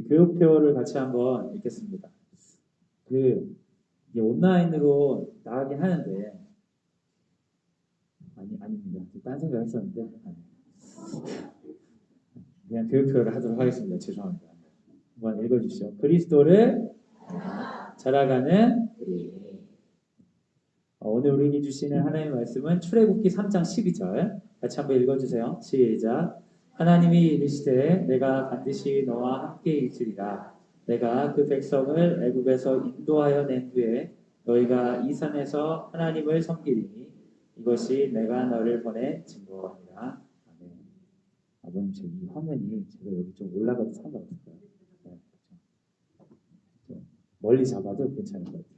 교육표를 같이 한번 읽겠습니다. 이게 온라인으로 나가긴 하는데 아닙니다. 딴 생각 했었는데 그냥 교육표를 하도록 하겠습니다. 죄송합니다. 한번 읽어주시죠. 그리스도를 자라가는 우리. 오늘 우리에게 주시는 하나님의 말씀은 출애굽기 3장 12절 같이 한번 읽어주세요. 시작. 하나님이 이르시되 내가 반드시 너와 함께 있으리라. 내가 그 백성을 애굽에서 인도하여 낸 후에 너희가 이 산에서 하나님을 섬기리니 이것이 내가 너를 보내 증거하니라. 아멘. 아버님, 이 화면이 제가 여기 좀 올라가도 상관없을까요? 네, 그렇죠. 멀리 잡아도 괜찮을 것 같아요.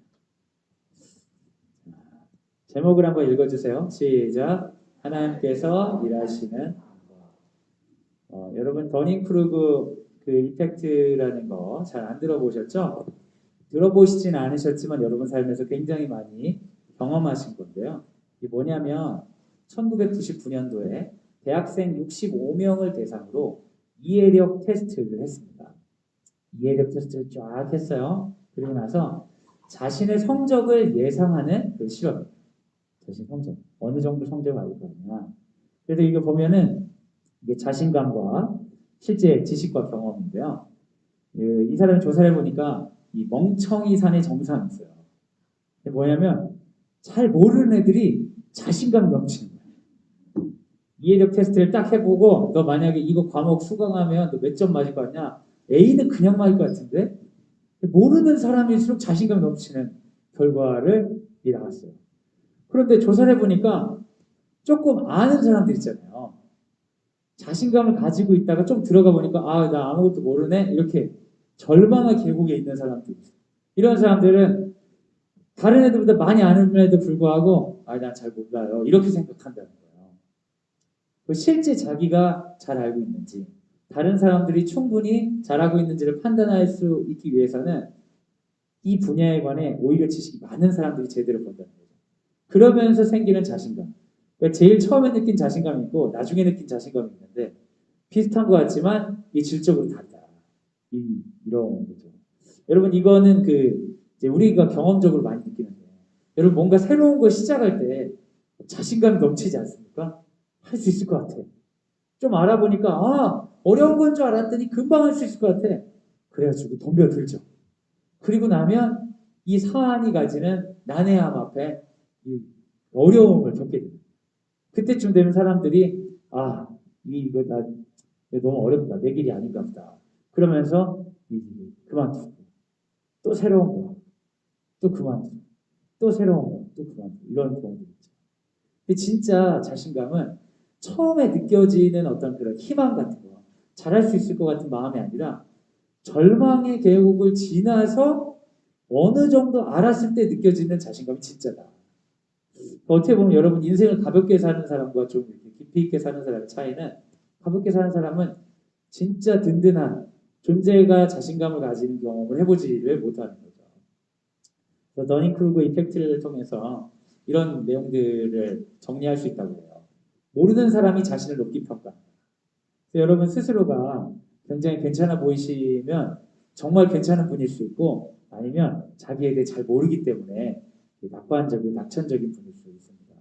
제목을 한번 읽어주세요. 시작. 하나님께서 일하시는 여러분 더닝크루그 그 이펙트라는 거 잘 안 들어보셨죠? 들어보시진 않으셨지만 여러분 삶에서 굉장히 많이 경험하신 건데요. 이게 뭐냐면 1999년도에 대학생 65명을 대상으로 이해력 테스트를 했습니다. 이해력 테스트를 쫙 했어요. 그리고 나서 자신의 성적을 예상하는 그 실험입니다. 자신 성적. 어느 정도 성적을 알고 있느냐. 그래서 이거 보면은 이게 자신감과 실제 지식과 경험인데요. 이 사람을 조사를 해보니까 이 멍청이 산의 정상이 있어요. 뭐냐면 잘 모르는 애들이 자신감이 넘치는 거예요. 이해력 테스트를 딱 해보고 너 만약에 이거 과목 수강하면 너 몇 점 맞을 것 같냐? A는 그냥 맞을 것 같은데 모르는 사람일수록 자신감이 넘치는 결과를 나왔어요. 그런데 조사를 해보니까 조금 아는 사람들 있잖아요. 자신감을 가지고 있다가 좀 들어가 보니까 나 아무것도 모르네? 이렇게 절망의 계곡에 있는 사람들이 있어요. 이런 사람들은 다른 애들보다 많이 아는에도 불구하고 난 잘 몰라요. 이렇게 생각한다는 거예요. 실제 자기가 잘 알고 있는지 다른 사람들이 충분히 잘하고 있는지를 판단할 수 있기 위해서는 이 분야에 관해 오히려 지식이 많은 사람들이 제대로 본다는 거죠. 그러면서 생기는 자신감. 그러니까 제일 처음에 느낀 자신감이 있고 나중에 느낀 자신감이 있는데 비슷한 것 같지만 이게 질적으로 다르다. 이런 거죠. 여러분 이거는 이제 우리가 경험적으로 많이 느끼는데 여러분 뭔가 새로운 걸 시작할 때 자신감이 넘치지 않습니까? 할 수 있을 것 같아. 좀 알아보니까 어려운 건 줄 알았더니 금방 할 수 있을 것 같아. 그래가지고 덤벼들죠. 그리고 나면 이 사안이 가지는 난해함 앞에 이 어려움을 겪게 됩니다. 그때쯤 되면 사람들이 이거 너무 어렵다. 내 길이 아닌가 보다. 그러면서 그만두고 또 새로운 거, 또 그만두고 또 새로운 거, 또 그만두고 이런 경우도 있죠. 근데 진짜 자신감은 처음에 느껴지는 어떤 그런 희망 같은 거, 잘할 수 있을 것 같은 마음이 아니라 절망의 계곡을 지나서 어느 정도 알았을 때 느껴지는 자신감이 진짜다. 어떻게 보면 여러분 인생을 가볍게 사는 사람과 좀 깊이 있게 사는 사람의 차이는 가볍게 사는 사람은 진짜 든든한 존재가 자신감을 가지는 경험을 해보지를 못하는 거죠. 더닝크루그 이펙트를 통해서 이런 내용들을 정리할 수 있다고 해요. 모르는 사람이 자신을 높게 평가합니다. 여러분 스스로가 굉장히 괜찮아 보이시면 정말 괜찮은 분일 수 있고 아니면 자기에 대해 잘 모르기 때문에 낙관적인 낙천적인 분일 수 있습니다.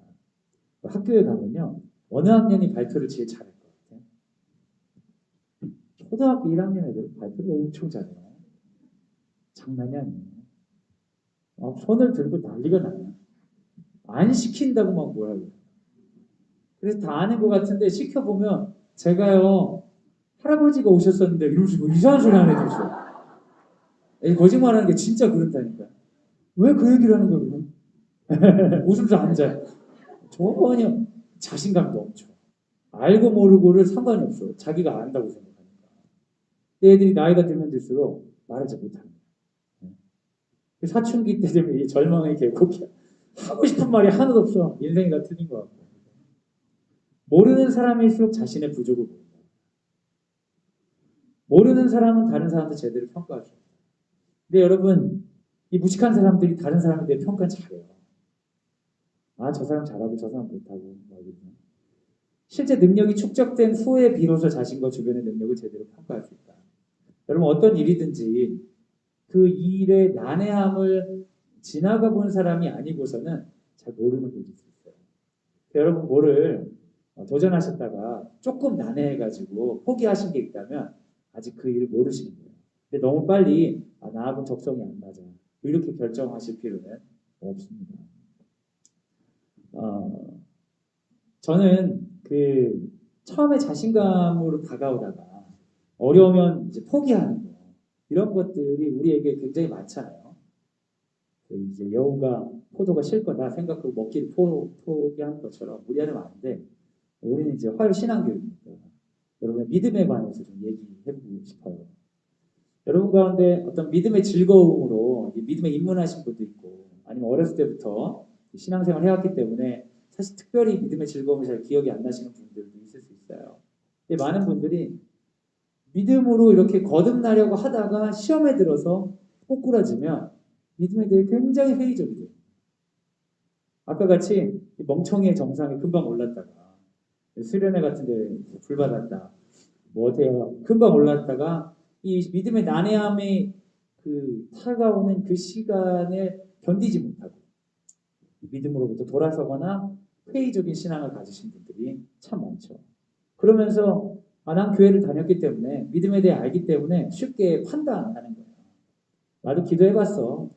학교에 가면요 어느 학년이 발표를 제일 잘할 것 같아요? 초등학교 1학년 애들은 발표를 엄청 잘해요. 장난이 아니에요. 손을 들고 난리가 나요. 안 시킨다고 막 뭐라고. 그래서 다 아는 것 같은데 시켜보면 제가요 할아버지가 오셨었는데 이러면서 뭐 이상한 소리 하는 애들 있어요. 거짓말하는 게 진짜 그렇다니까. 왜 그 얘기를 하는 거예요? 웃으면서 앉아요. 전혀 자신감도 없죠. 알고 모르고를 상관이 없어요. 자기가 안다고 생각하니까. 애들이 나이가 들면 들수록 말을 잘 못합니다. 사춘기 때 되면 이 절망의 계곡이야. 하고 싶은 말이 하나도 없어. 인생이 다 틀린 것 같고. 모르는 사람일수록 자신의 부족을 모른다. 모르는 사람은 다른 사람도 제대로 평가하죠. 근데 여러분 이 무식한 사람들이 다른 사람에 대해 평가 잘해요. 저 사람 잘하고 저 사람 못하고 실제 능력이 축적된 후에 비로소 자신과 주변의 능력을 제대로 평가할 수 있다. 여러분 어떤 일이든지 그 일의 난해함을 지나가 본 사람이 아니고서는 잘 모르는 분이 있어요. 여러분 뭐를 도전하셨다가 조금 난해해가지고 포기하신 게 있다면 아직 그 일을 모르시는 거예요. 근데 너무 빨리 나하고 적성이 안 맞아 이렇게 결정하실 필요는 없습니다. 저는 그 처음에 자신감으로 다가오다가 어려우면 이제 포기하는 거 이런 것들이 우리에게 굉장히 많잖아요. 이제 여우가 포도가 싫거나 생각하고 먹기를 포기하는 것처럼 우리한테 많은데 우리는 이제 화요 신앙교육입니다. 여러분의 믿음에 관해서 좀 얘기해보고 싶어요. 여러분 가운데 어떤 믿음의 즐거움으로 믿음에 입문하신 분도 있고 아니면 어렸을 때부터 신앙생활을 해왔기 때문에 사실 특별히 믿음의 즐거움이 잘 기억이 안 나시는 분들도 있을 수 있어요. 근데 많은 분들이 믿음으로 이렇게 거듭나려고 하다가 시험에 들어서 꼬꾸라지면 믿음에 대해 굉장히 회의적이 돼요. 아까 같이 멍청이의 정상에 금방 올랐다가 수련회 같은 데 불받았다. 뭐 어때요? 금방 올랐다가 이 믿음의 난해함이 그 다가오는 그 시간에 견디지 못하고 믿음으로부터 돌아서거나 회의적인 신앙을 가지신 분들이 참 많죠. 그러면서 난 교회를 다녔기 때문에 믿음에 대해 알기 때문에 쉽게 판단하는 거예요. 나도 기도해봤어.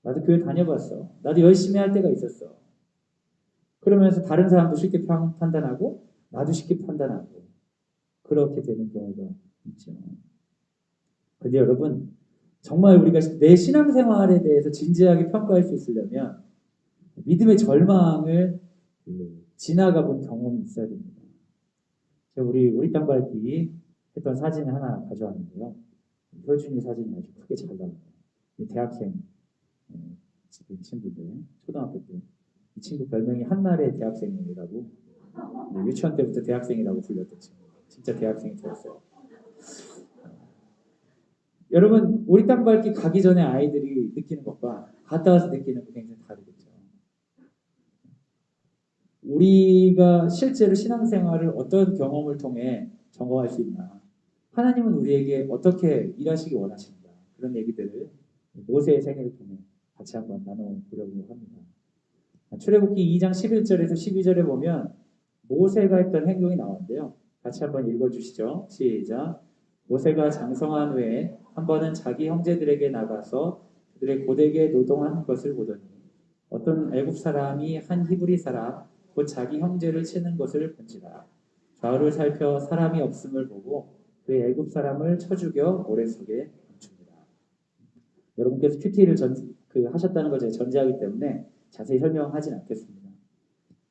나도 교회 다녀봤어. 나도 열심히 할 때가 있었어. 그러면서 다른 사람도 쉽게 판단하고 나도 쉽게 판단하고 그렇게 되는 경우가 있죠. 근데 여러분 정말 우리가 내 신앙생활에 대해서 진지하게 평가할 수 있으려면 믿음의 절망을 지나가 본 경험이 있어야 됩니다. 우리 땅 밟기 했던 사진 하나 가져왔는데요. 효준이 사진이 아주 크게 잘 나와요. 대학생 친구들, 초등학교 때. 이 친구 별명이 한날의 대학생이라고 유치원 때부터 대학생이라고 불렸던 친구. 진짜 대학생이 되었어요. 여러분 우리 땅 밟기 가기 전에 아이들이 느끼는 것과 갔다 와서 느끼는 거 굉장히 다르겠죠. 우리가 실제로 신앙생활을 어떤 경험을 통해 점검할 수 있나? 하나님은 우리에게 어떻게 일하시기 원하십니다. 그런 얘기들을 모세의 생애를 통해 같이 한번 나눠보려고 합니다. 출애굽기 2장 11절에서 12절에 보면 모세가 했던 행동이 나오는데요. 같이 한번 읽어주시죠. 시작. 모세가 장성한 후에 한 번은 자기 형제들에게 나가서 그들의 고되게 노동한 것을 보더니 어떤 애굽 사람이 한 히브리 사람 곧 자기 형제를 치는 것을 본지라. 좌우를 살펴 사람이 없음을 보고 그 애굽 사람을 쳐 죽여 모래 속에 멈춥니다. 여러분께서 큐티를 하셨다는 걸 제가 전제하기 때문에 자세히 설명하진 않겠습니다.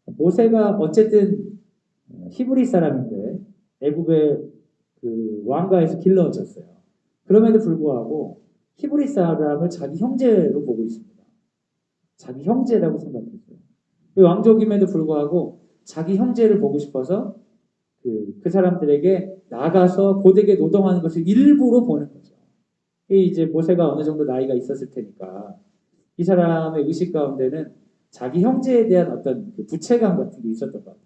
모세가 어쨌든 히브리 사람인데 애굽의 그 왕가에서 길러졌어요. 그럼에도 불구하고 히브리 사람을 자기 형제로 보고 있습니다. 자기 형제라고 생각했어요. 그 왕족임에도 불구하고 자기 형제를 보고 싶어서 그 사람들에게 나가서 고되게 노동하는 것을 일부러 보는 거죠. 이제 모세가 어느 정도 나이가 있었을 테니까 이 사람의 의식 가운데는 자기 형제에 대한 어떤 그 부채감 같은 게 있었던 것 같아요.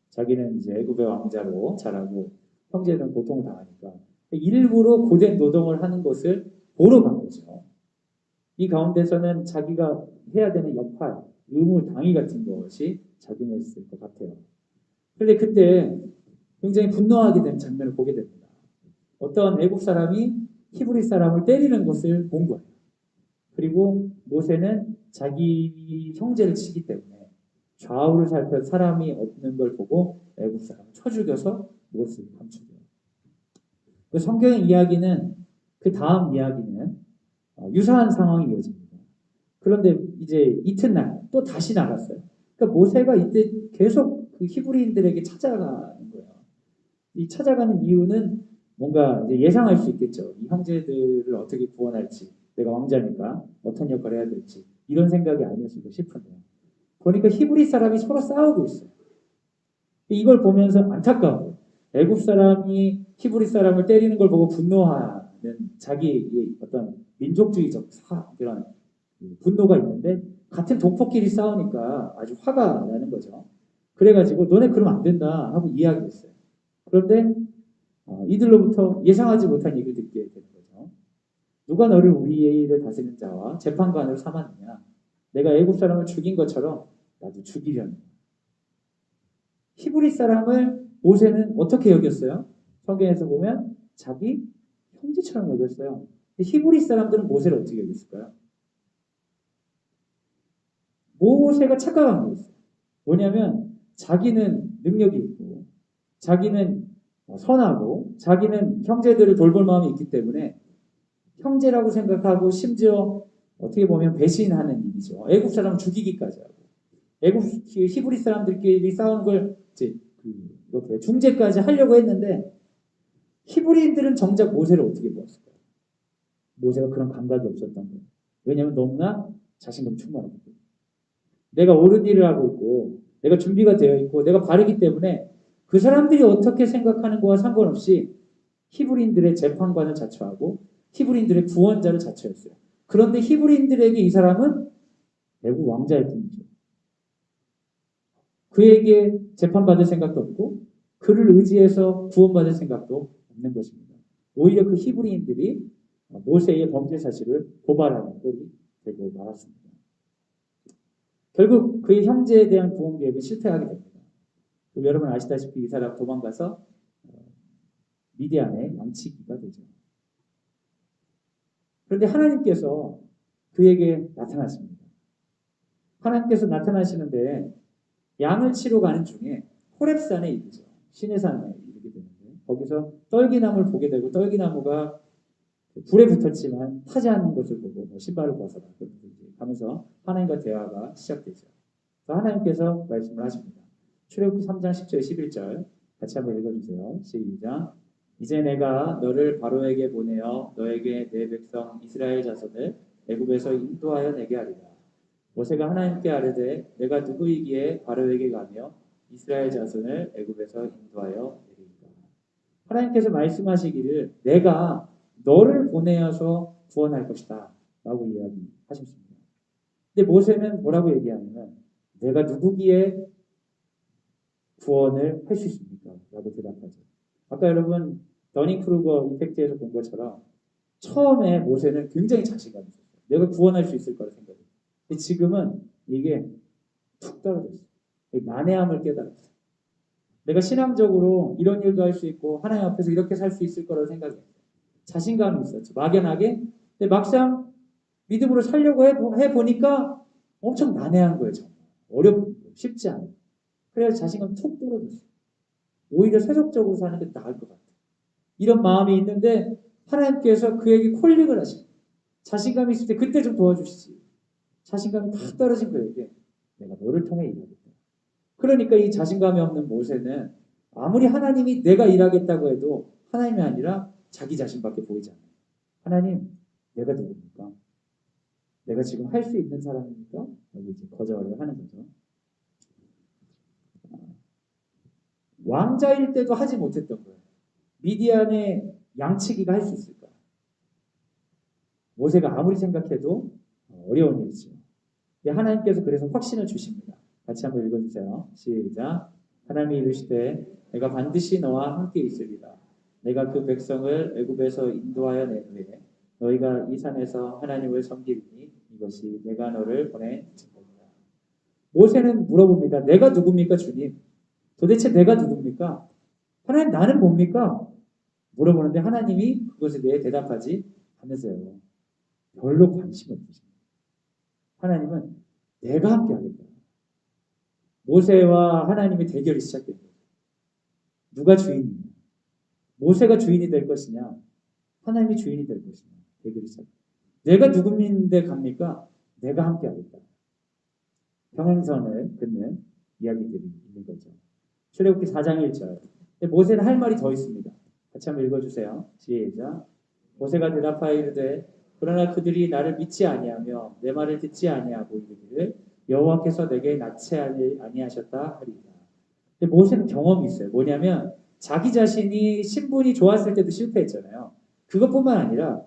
자기는 이제 애굽의 왕자로 자라고 형제는 고통을 당하니까 일부러 고된 노동을 하는 것을 보러 간 거죠. 이 가운데서는 자기가 해야 되는 역할, 의무, 당위 같은 것이 작용했을 것 같아요. 그런데 그때 굉장히 분노하게 된 장면을 보게 됩니다. 어떤 애굽 사람이 히브리 사람을 때리는 것을 본 거예요. 그리고 모세는 자기 형제를 치기 때문에 좌우를 살펴 사람이 없는 걸 보고 애굽 사람을 쳐 죽여서 모세를 감추고요. 그 성경의 이야기는 그 다음 이야기는 유사한 상황이 이어집니다. 그런데 이제 이튿날 또 다시 나갔어요. 그러니까 모세가 이때 계속 그 히브리인들에게 찾아가는 거예요. 이 찾아가는 이유는 뭔가 이제 예상할 수 있겠죠. 이 형제들을 어떻게 구원할지, 내가 왕자니까 어떤 역할을 해야 될지 이런 생각이 아니었을까 싶은데요. 보니까 히브리 사람이 서로 싸우고 있어요. 이걸 보면서 안타까워요. 애굽 사람이 히브리 사람을 때리는 걸 보고 분노하는 자기의 어떤 민족주의적 그런 분노가 있는데 같은 동포끼리 싸우니까 아주 화가 나는 거죠. 그래가지고 너네 그러면 안 된다 하고 이야기했어요. 그런데 이들로부터 예상하지 못한 얘기를 듣게 되는 거죠. 누가 너를 우리의 일을 다스리는 자와 재판관으로 삼았느냐? 내가 애굽 사람을 죽인 것처럼 나도 죽이려는. 히브리 사람을 모세는 어떻게 여겼어요? 성경에서 보면 자기 형제처럼 여겼어요. 히브리 사람들은 모세를 어떻게 여겼을까요? 모세가 착각한 거였어요. 뭐냐면 자기는 능력이 있고 자기는 선하고 자기는 형제들을 돌볼 마음이 있기 때문에 형제라고 생각하고 심지어 어떻게 보면 배신하는 일이죠. 애굽 사람 죽이기까지 하고 애굽 히브리 사람들끼리 싸우는 걸 이제 이렇게 중재까지 하려고 했는데 히브리인들은 정작 모세를 어떻게 보았을까요? 모세가 그런 감각이 없었던 거예요. 왜냐하면 너무나 자신감 충만하기 때문에. 내가 옳은 일을 하고 있고 내가 준비가 되어 있고 내가 바르기 때문에 그 사람들이 어떻게 생각하는 거와 상관없이 히브리인들의 재판관을 자처하고 히브리인들의 구원자를 자처했어요. 그런데 히브리인들에게 이 사람은 애국 왕자일 뿐이죠. 그에게 재판받을 생각도 없고 그를 의지해서 구원받을 생각도 없는 것입니다. 오히려 그 히브리인들이 모세의 범죄 사실을 고발하는 꼴이 되고 말았습니다. 결국 그의 형제에 대한 구원 계획은 실패하게 됩니다. 여러분 아시다시피 이 사람 도망가서 미디안의 양치기가 되죠. 그런데 하나님께서 그에게 나타나십니다. 하나님께서 나타나시는데 양을 치러 가는 중에 호렙산에 이르죠. 시내산에 이르게 되는데 거기서 떨기나무를 보게 되고 떨기나무가 불에 붙었지만 타지 않는 것을 보고 신발을 벗어라 하면서 하나님과 대화가 시작되죠. 하나님께서 말씀을 하십니다. 출애굽기 3장 10절 11절 같이 한번 읽어주세요. 시작. 이제 내가 너를 바로에게 보내어 너에게 내 백성 이스라엘 자손을 애굽에서 인도하여 내게 하리라. 모세가 하나님께 아뢰되 내가 누구이기에 바로에게 가며 이스라엘 자손을 애굽에서 인도하여 내리리까. 하나님께서 말씀하시기를 내가 너를 보내어서 구원할 것이다 라고 이야기하셨습니다. 근데 모세는 뭐라고 얘기하냐면 내가 누구기에 구원을 할 수 있습니까? 라고 대답하죠. 아까 여러분 더닝크루거 이펙트에서 본 것처럼 처음에 모세는 굉장히 자신감이 있었어요. 내가 구원할 수 있을 거라 생각해요. 근데 지금은 이게 툭 떨어졌어요. 난해함을 깨달았어요. 내가 신앙적으로 이런 일도 할 수 있고 하나님 앞에서 이렇게 살 수 있을 거라고 생각해요. 자신감이 있었죠. 막연하게. 근데 막상 믿음으로 살려고 해보니까 엄청 난해한 거예요. 정말. 어렵고 쉽지 않아요. 그래서 자신감 툭 떨어졌어요. 오히려 세속적으로 사는 게 나을 것 같아요. 이런 마음이 있는데 하나님께서 그에게 콜링을 하십니다. 자신감이 있을 때 그때 좀 도와주시지. 자신감이 다 떨어진 그에게 내가 너를 통해 일하겠다. 그러니까 이 자신감이 없는 모세는 아무리 하나님이 내가 일하겠다고 해도 하나님이 아니라 자기 자신밖에 보이지 않아요. 하나님, 내가 누굽니까? 내가 지금 할 수 있는 사람입니까? 라고 이제 거절을 하는 거죠. 왕자일 때도 하지 못했던 거예요. 미디안의 양치기가 할 수 있을까? 모세가 아무리 생각해도 어려운 일이죠. 하나님께서 그래서 확신을 주십니다. 같이 한번 읽어주세요. 시작. 하나님이 이르시되 내가 반드시 너와 함께 있으리라. 내가 그 백성을 애굽에서 인도하여 낸 후에 너희가 이 산에서 하나님을 섬기리니 이것이 내가 너를 보낸 증거니라. 모세는 물어봅니다. 내가 누굽니까 주님? 도대체 내가 누굽니까? 하나님 나는 뭡니까? 물어보는데 하나님이 그것에 대해 대답하지 않으세요. 별로 관심 없으십니다. 하나님은 내가 함께 하겠다. 모세와 하나님의 대결이 시작된 거예요. 누가 주인이냐? 모세가 주인이 될 것이냐? 하나님이 주인이 될 것이냐? 대결이 시작된 거예요. 내가 누구인데 갑니까? 내가 함께 하겠다. 평행선을 긋는 이야기들이 있는 거죠. 출애굽기 4장 1절. 모세는 할 말이 더 있습니다. 같이 한번 읽어주세요. 시작. 모세가 대답하여 이르되 그러나 그들이 나를 믿지 아니하며 내 말을 듣지 아니하고 이르기를 여호와께서 내게 낫지 아니하셨다 하리라. 근데 모세는 경험이 있어요. 뭐냐면 자기 자신이 신분이 좋았을 때도 실패했잖아요. 그것뿐만 아니라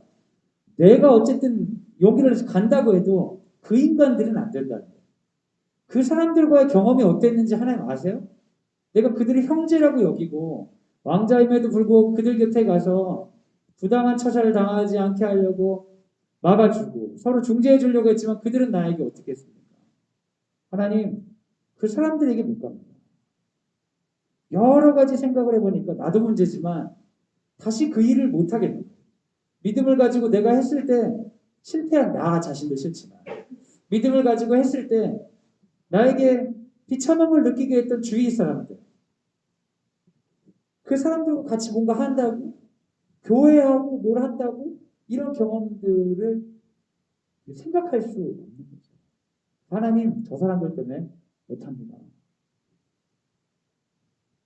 내가 어쨌든 여기를 간다고 해도 그 인간들은 안 된다는 거예요. 그 사람들과의 경험이 어땠는지 하나님 아세요? 내가 그들이 형제라고 여기고 왕자임에도 불구하고 그들 곁에 가서 부당한 처사를 당하지 않게 하려고 막아주고 서로 중재해 주려고 했지만 그들은 나에게 어떻게 했습니까? 하나님, 그 사람들에게 못 갑니다. 여러 가지 생각을 해보니까 나도 문제지만 다시 그 일을 못 하겠네요. 믿음을 가지고 내가 했을 때 실패한 나 자신도 싫지만 믿음을 가지고 했을 때 나에게 비참함을 느끼게 했던 주위 사람들, 그 사람들과 같이 뭔가 한다고 교회하고 뭘 한다고 이런 경험들을 생각할 수 없는 거죠. 하나님, 저 사람들 때문에 못합니다.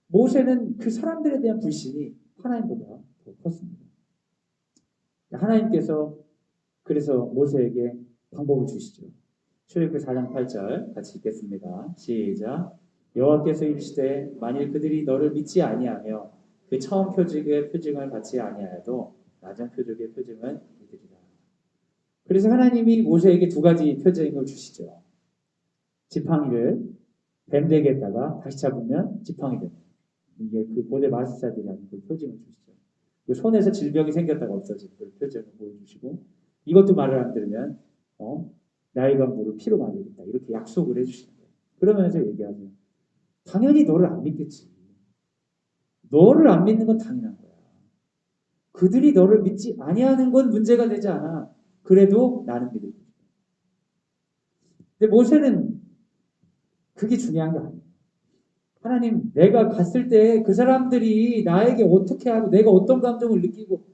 모세는 그 사람들에 대한 불신이 하나님보다 더 컸습니다. 하나님께서 그래서 모세에게 방법을 주시죠. 출애굽기 4장 8절 같이 읽겠습니다. 시작. 여호와께서 이르시되 만일 그들이 너를 믿지 아니하며 그 처음 표적의 표징을 받지 아니하여도 낮은 표적의 표징은 믿으리라. 그래서 하나님이 모세에게 두 가지 표징을 주시죠. 지팡이를 뱀대기에다가 다시 잡으면 지팡이 됩니다. 이게 그 고대 마술사들이 하는 그 표징을 주시죠. 그 손에서 질병이 생겼다가 없어지는 그 표징을 보여주시고 이것도 말을 안 들으면 나의 광고를 피로 만들겠다 이렇게 약속을 해주시는 거예요. 그러면서 얘기하죠. 당연히 너를 안 믿겠지. 너를 안 믿는 건 당연한 거야. 그들이 너를 믿지 아니하는 건 문제가 되지 않아. 그래도 나는 믿을 거야. 근데 모세는 그게 중요한 게 아니에요. 하나님, 내가 갔을 때 그 사람들이 나에게 어떻게 하고 내가 어떤 감정을 느끼고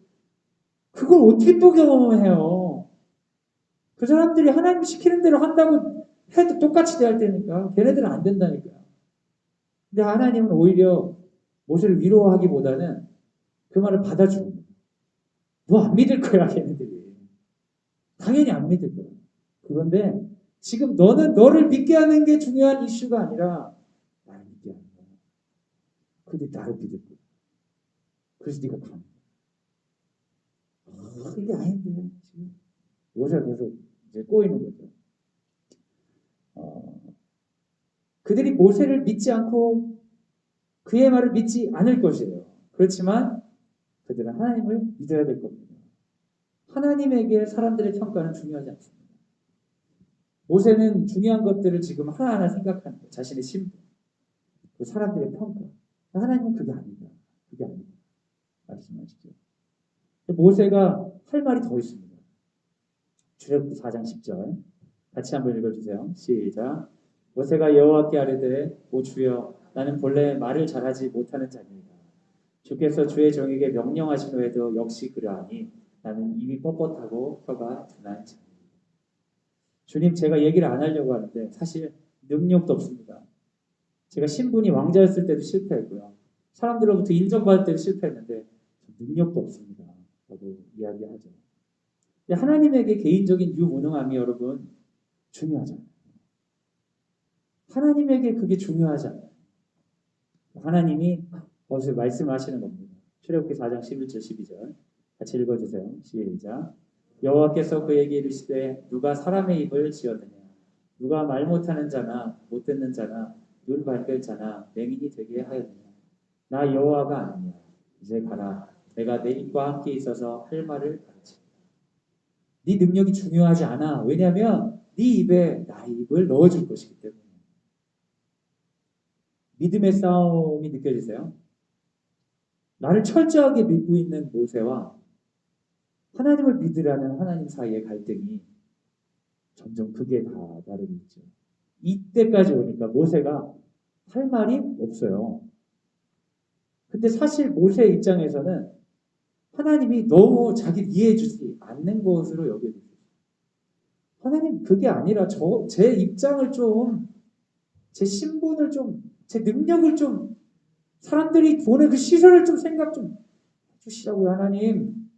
그걸 어떻게 또 경험해요. 그 사람들이 하나님 시키는 대로 한다고 해도 똑같이 대할 테니까 걔네들은 안 된다니까요. 근데 하나님은 오히려 모세를 위로하기보다는 그 말을 받아주는 거예요. 너 안 믿을 거야 걔네들이. 당연히 안 믿을 거야. 그런데 지금 너는 너를 믿게 하는 게 중요한 이슈가 아니라 나를 믿게 하는 거야. 근데 나를 믿을 거야. 그래서 네가 가는 거야. 이게 아닌데 지금 모세가 계속 이제 꼬이는 거죠. 그들이 모세를 믿지 않고 그의 말을 믿지 않을 것이에요. 그렇지만 그들은 하나님을 믿어야 될 겁니다. 하나님에게 사람들의 평가는 중요하지 않습니다. 모세는 중요한 것들을 지금 하나하나 생각하는 거예요. 자신의 신분, 그 사람들의 평가. 하나님은 그게 아니다. 그게 아니다. 말씀하시죠. 모세가 할 말이 더 있습니다. 출애굽기 4장 10절 같이 한번 읽어주세요. 시작. 모세가 여호와께 아뢰되 오 주여 나는 본래 말을 잘하지 못하는 자니이다. 주께서 주의 종에게 명령하신 후에도 역시 그러하니 나는 입이 뻣뻣하고 혀가 둔한 자니이다. 주님, 제가 얘기를 안 하려고 하는데 사실 능력도 없습니다. 제가 신분이 왕자였을 때도 실패했고요. 사람들로부터 인정받을 때도 실패했는데 능력도 없습니다. 라고 이야기하죠. 근데 하나님에게 개인적인 유무능함이 여러분 중요하잖아요. 하나님에게 그게 중요하잖아요. 하나님이 어디서 말씀하시는 겁니다. 출애굽기 4장 11절 12절 같이 읽어주세요. 시작. 여호와께서 그에게 이르시되 누가 사람의 입을 지었느냐 누가 말 못하는 자나 못 듣는 자나 눈 밝을 자나 맹인이 되게 하였느냐 나 여호와가 아니냐 이제 가라 내가 내 입과 함께 있어서 할 말을 가르치리라. 네 능력이 중요하지 않아. 왜냐하면 네 입에 나의 입을 넣어줄 것이기 때문에. 믿음의 싸움이 느껴지세요? 나를 철저하게 믿고 있는 모세와 하나님을 믿으라는 하나님 사이의 갈등이 점점 크게 다다르고 있죠. 이때까지 오니까 모세가 할 말이 없어요. 근데 사실 모세 입장에서는 하나님이 너무 자기를 이해해주지 않는 것으로 여겨지죠. 하나님 그게 아니라 제 입장을 좀, 제 신분을 좀, 제 능력을 좀, 사람들이 보는 그 시선을 좀 생각 좀 해주시라고요 하나님.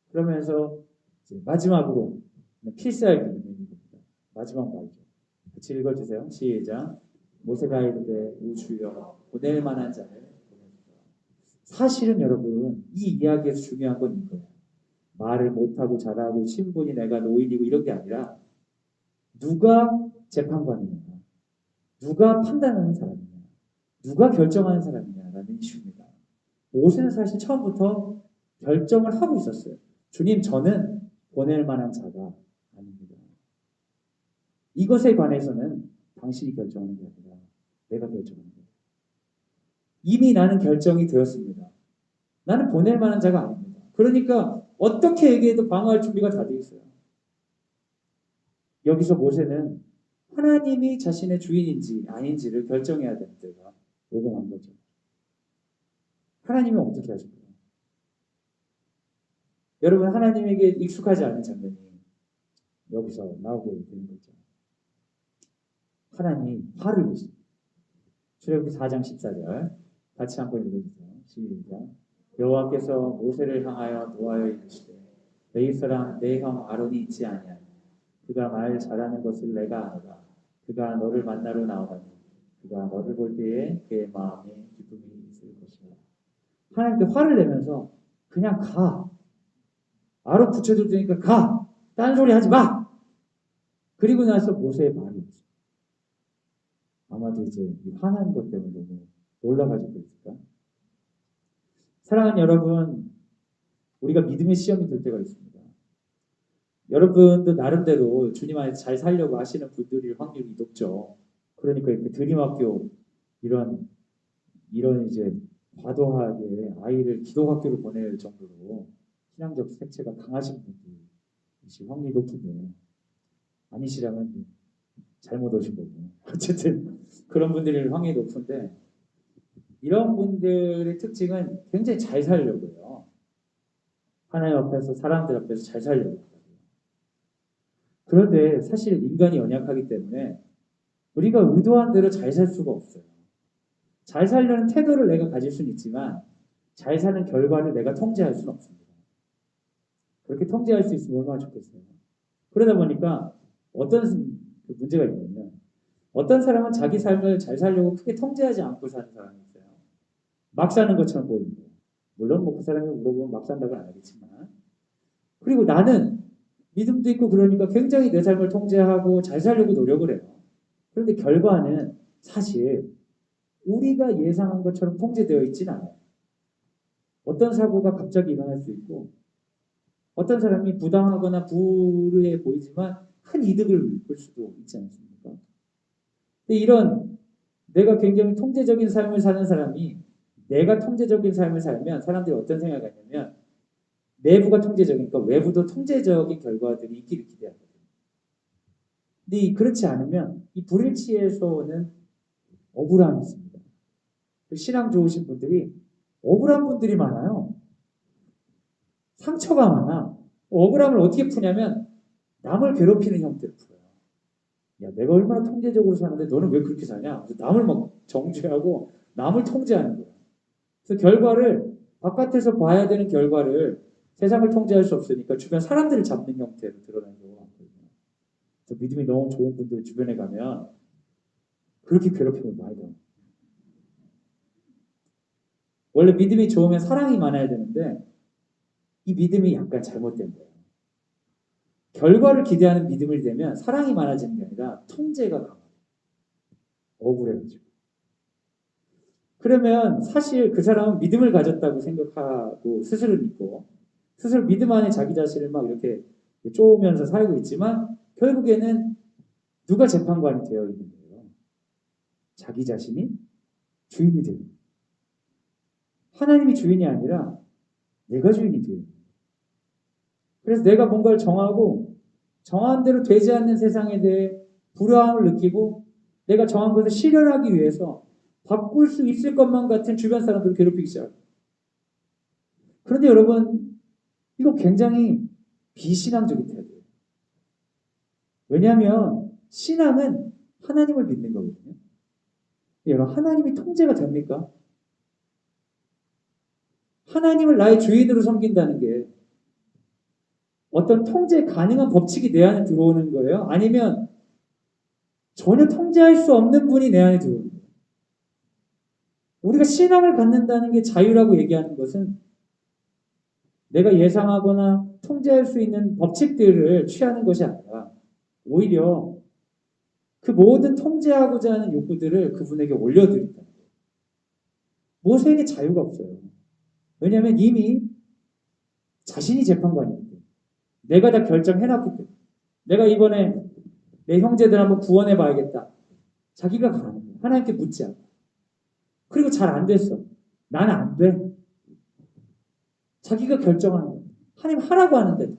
그러면서 이제 마지막으로 필사의 기도입니다. 마지막 말이죠. 같이 읽어주세요. 시작. 모세가 이르되 오 주여 보낼 만한 자를 보내주소서. 사실은 여러분 이 이야기에서 중요한 건 이거예요. 말을 못하고 잘하고 신분이 내가 노인이고 이런 게 아니라 누가 재판관이냐, 누가 판단하는 사람이냐, 누가 결정하는 사람이냐라는 이슈입니다. 모세는 사실 처음부터 결정을 하고 있었어요. 주님, 저는 보낼 만한 자가 아닙니다. 이것에 관해서는 당신이 결정하는 게 아니라 내가 결정하는 거예요. 이미 나는 결정이 되었습니다. 나는 보낼 만한 자가 아닙니다. 그러니까 어떻게 얘기해도 방어할 준비가 다 돼 있어요. 여기서 모세는 하나님이 자신의 주인인지 아닌지를 결정해야 되는 때가 오고 만 거죠. 하나님이 어떻게 하실까요? 여러분, 하나님에게 익숙하지 않은 장면이 여기서 나오게 되는 거죠. 하나님 화를 내십니다. 출애굽기 4장 14절 같이 한번 읽어주세요. 시작. 여호와께서 모세를 향하여 노하여 이르시되 내 사람 내 형 아론이 있지 아니하니 그가 말 잘하는 것을 내가 아노라. 그가 너를 만나러 나오나니 그가 너를 볼 때에 그의 마음에 기쁨이 있을 것이라. 하나님께 화를 내면서 그냥 가. 아론 붙여줄 테니까 가. 딴소리 하지 마. 그리고 나서 모세의 말이 없어. 아마도 이제 화난 것 때문에 너무 놀라가지고 있을까? 사랑하는 여러분, 우리가 믿음의 시험이 될 때가 있습니다. 여러분도 나름대로 주님 안에서 잘 살려고 하시는 분들일 확률이 높죠. 그러니까 이렇게 드림학교 이런 이제 과도하게 아이를 기독학교로 보낼 정도로 신앙적 색채가 강하신 분들이 확률이 높은데 아니시라면 잘못 오신 거고 어쨌든 그런 분들일 확률이 높은데 이런 분들의 특징은 굉장히 잘 살려고요. 하나님 앞에서 사람들 앞에서 잘 살려고. 그런데 사실 인간이 연약하기 때문에 우리가 의도한 대로 잘 살 수가 없어요. 잘 살려는 태도를 내가 가질 수는 있지만 잘 사는 결과를 내가 통제할 수는 없습니다. 그렇게 통제할 수 있으면 얼마나 좋겠어요. 그러다 보니까 어떤 문제가 있냐면 어떤 사람은 자기 삶을 잘 살려고 크게 통제하지 않고 사는 사람이 있어요. 막 사는 것처럼 보입니다. 물론 뭐 그 사람이 물어보면 막 산다고는 안 하겠지만 그리고 나는 믿음도 있고 그러니까 굉장히 내 삶을 통제하고 잘 살려고 노력을 해요. 그런데 결과는 사실 우리가 예상한 것처럼 통제되어 있지는 않아요. 어떤 사고가 갑자기 일어날 수 있고 어떤 사람이 부당하거나 불의해 보이지만 큰 이득을 볼 수도 있지 않습니까? 근데 이런 내가 굉장히 통제적인 삶을 사는 사람이 내가 통제적인 삶을 살면 사람들이 어떤 생각을 하냐면 내부가 통제적이니까 외부도 통제적인 결과들이 있기를 기대하거든요. 근데 그렇지 않으면 이 불일치에서 오는 억울함이 있습니다. 신앙 좋으신 분들이 억울한 분들이 많아요. 상처가 많아. 억울함을 어떻게 푸냐면 남을 괴롭히는 형태로 풀어요. 야, 내가 얼마나 통제적으로 사는데 너는 왜 그렇게 사냐? 남을 막 정죄하고 남을 통제하는 거야. 그래서 결과를 바깥에서 봐야 되는 결과를 세상을 통제할 수 없으니까 주변 사람들을 잡는 형태로 드러나는 경우가 많거든요. 그래서 믿음이 너무 좋은 분들 주변에 가면 그렇게 괴롭힘을 많이 당해요. 원래 믿음이 좋으면 사랑이 많아야 되는데 이 믿음이 약간 잘못된 거예요. 결과를 기대하는 믿음을 되면 사랑이 많아지는 게 아니라 통제가 강해요. 억울해가지고. 그러면 사실 그 사람은 믿음을 가졌다고 생각하고 스스로 믿고 스스로 믿음 안에 자기 자신을 막 이렇게 쪼으면서 살고 있지만 결국에는 누가 재판관이 되어 있는 거예요. 자기 자신이 주인이 되는 거예요. 하나님이 주인이 아니라 내가 주인이 돼요. 그래서 내가 뭔가를 정하고 정한 대로 되지 않는 세상에 대해 불안함을 느끼고 내가 정한 것을 실현하기 위해서 바꿀 수 있을 것만 같은 주변 사람들을 괴롭히기 시작해요. 그런데 여러분 이거 굉장히 비신앙적인 태도예요. 왜냐하면 신앙은 하나님을 믿는 거거든요. 여러분 하나님이 통제가 됩니까? 하나님을 나의 주인으로 섬긴다는 게 어떤 통제 가능한 법칙이 내 안에 들어오는 거예요? 아니면 전혀 통제할 수 없는 분이 내 안에 들어오는 거예요? 우리가 신앙을 갖는다는 게 자유라고 얘기하는 것은 내가 예상하거나 통제할 수 있는 법칙들을 취하는 것이 아니라 오히려 그 모든 통제하고자 하는 욕구들을 그분에게 올려드린다는 거예요. 모세에게 자유가 없어요. 왜냐하면 이미 자신이 재판관이기 때문에 내가 다 결정해놨기 때문에 내가 이번에 내 형제들 한번 구원해 봐야겠다. 자기가 가는 거예요. 하나님께 묻지 않고. 그리고 잘 안 됐어. 나는 안 돼. 자기가 결정하는 거예요. 하나님 하라고 하는데